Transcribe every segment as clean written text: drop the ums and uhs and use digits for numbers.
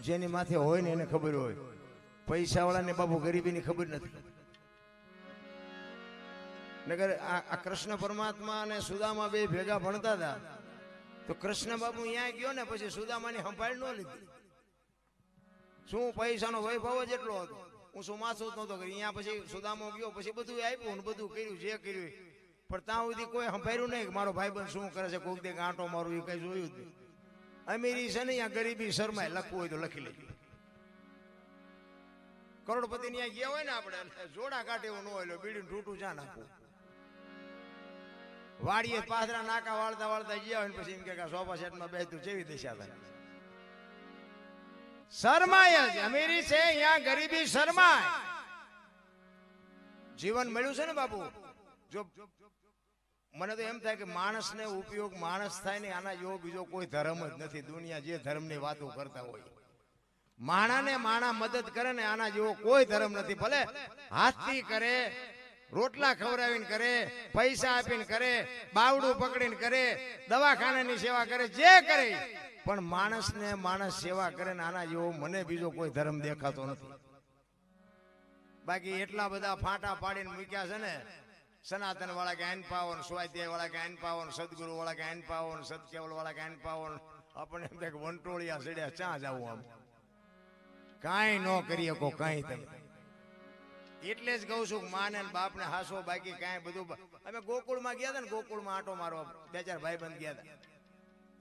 જેની માથે હોય ને એને ખબર હોય, પૈસા વાળાને બાબુ ગરીબીની ખબર નથી. નગર આ કૃષ્ણ પરમાત્મા અને સુદામા બે ભેગા ભણતા હતા, તો કૃષ્ણ બાબુ અહીંયા ગયો ને પછી સુદામાની સંભાળ ન લીધી. શું પૈસાનો વૈભવ જ એટલો હતો, હું શું માથું જ નહોતો કરી. અહીંયા પછી સુદામો ગયો, પછી બધું આપ્યું ને બધું કર્યું જે કર્યું, પણ ત્યાં સુધી કોઈ સંભાળ્યું નહીં કે મારો ભાઈબંધ શું કરે છે, કોઈક દે આંટો મારું એ કઈ જોયું જ નહીં. અમીરી છે ને અહીંયા ગરીબી શરમાય, લખવું હોય તો લખી લેજો. કરોડપતિ ની ગયા હોય ને આપણે જોડા કાઢે એવું ન હોય, બીડીનું ઠૂઠું જ્યાં નાખવું. વાડીએ પાથરા નાકા વાળતા વાળતા ગયા હોય ને પછી એમ કે સોફા સેટમાં બેસતું જેવી દિશા થાય. શરમાય જ, અમીરી છે અહીંયા ગરીબી શરમાય. જીવન મળ્યું છે ને બાપુ. જો મને તો એમ થાય કે માણસને ઉપયોગ માણસ થાય ને આના જેવો બીજો કોઈ ધર્મ જ નથી. દુનિયા જે ધર્મની વાતો કરતા હોય, માણાને માણા મદદ કરે ને આના જેવો કોઈ ધર્મ નથી. ભલે હાથથી કરે, રોટલા ખવડાવીને કરે, પૈસા આપીને કરે, બાવડું પકડીને કરે, દવાખાનાની સેવા કરે, જે કરે, પણ માણસને માણસ સેવા કરે ને આના જેવો મને બીજો કોઈ ધર્મ દેખાતો નથી. બાકી એટલા બધા ફાંટા પાડીને મૂક્યા છે ને, સનાતન વાળા કે આઈન પાવન, સ્વાધ્યાય વાળા કે આઈન પાવન, સદગુરુ વાળા કે આઈન પાવન, સત્કેવલ વાળા કે આઈન પાવન. આપણને એમ થાય કે વંટોળિયા સડ્યા ચા જવું, આમ કાંઈ ન કરી શકો કાંઈ તમે. એટલે જ કહું છું માને બાપ ને હાસો, બાકી કાંઈ બધું. અમે ગોકુળમાં ગયા હતા ને, ગોકુળમાં આંટો મારવા 2-4 ભાઈબંધ ગયા હતા.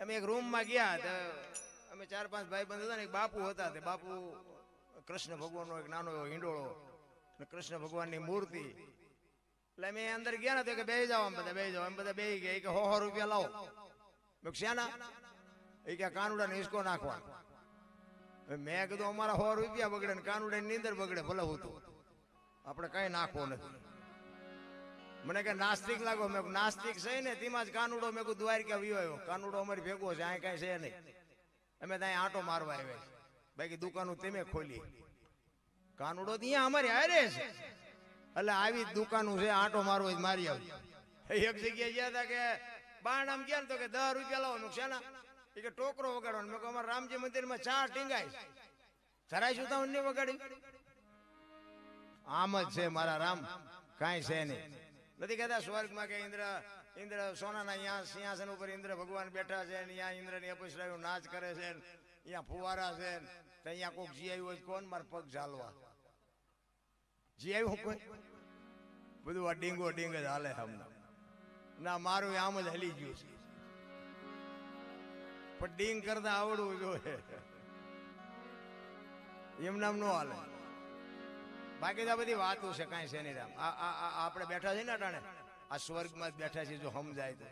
અમે એક રૂમમાં ગયા હતા, અમે 4-5 ભાઈબંધ હતા ને, એક બાપુ હતા. તે બાપુ કૃષ્ણ ભગવાનનો એક નાનો એવો હિંડોળો, કૃષ્ણ ભગવાનની મૂર્તિ. એટલે અમે અંદર ગયા ને તો કે બેસી જાઓ, બધા બેસી જાઓ. એમ બધા બેસી ગયા. કે 100 રૂપિયા લાવો. શ્યાના એ કે કાનુડા ને હિસકો નાખવા. મેં કીધું અમારા 100 રૂપિયા બગડે ને કાનુડા ની નીંદર બગડે, ભલે હું તો આપણે કઈ નાખવો નથી. મને કે નાસ્તિક લાગો. મેં નાસ્તિક છે ને તેમાં જ કાનુડો. મેં કહું દ્વારકા વિયો આવ્યો, કાનુડો અમારી ભેગો છે, આ કઈ છે નહીં. અમે ત્યાં આંટો મારવા આવ્યા, બાકી દુકાનો તમે ખોલી. કાનુડો ત્યાં અમારી હારે છે, એટલે આવી દુકાનો છે, આંટો મારવો જ મારી આવી. એક જગ્યાએ ગયા હતા કે બાણામ ગયા ને તો કે 10 રૂપિયા લાવો. મેં શેના? એ કે ટોકરો વગાડવાનો. મેં કહું અમારા રામજી મંદિરમાં 4 ટીંગાય, જરાય શું તા વગાડી. આમ જ છે મારા રામ, કાંઈ છે નહીં. નથી કહેતા સ્વર્ગમાં કે ઇન્દ્ર સોનાના અહીંયા સિંહાસન ઉપર ઇન્દ્ર ભગવાન બેઠા છે, અહીંયા ઇન્દ્રની અપસરાઓ નાચ કરે છે, અહીંયા ફુવારા છે, તો અહીંયા કોઈક જી આવ્યું હોય કોણ મારા પગ ઝાલવા. જી આવ્યું કોઈ? બધું આ ડીંગો ડીંગ જ હાલે હમણાં. ના, મારું આમ જ હલી ગયું છે, પણ ડીંગ કરતા આવડવું જોઈએ. એમ નામ નો હાલે. બાકી તો બધી વાતો છે, કાંઈ છે નહીં રામ. આપણે બેઠા છે ને અટાણે, આ સ્વર્ગમાં જ બેઠા છે, જો સમજાય તો.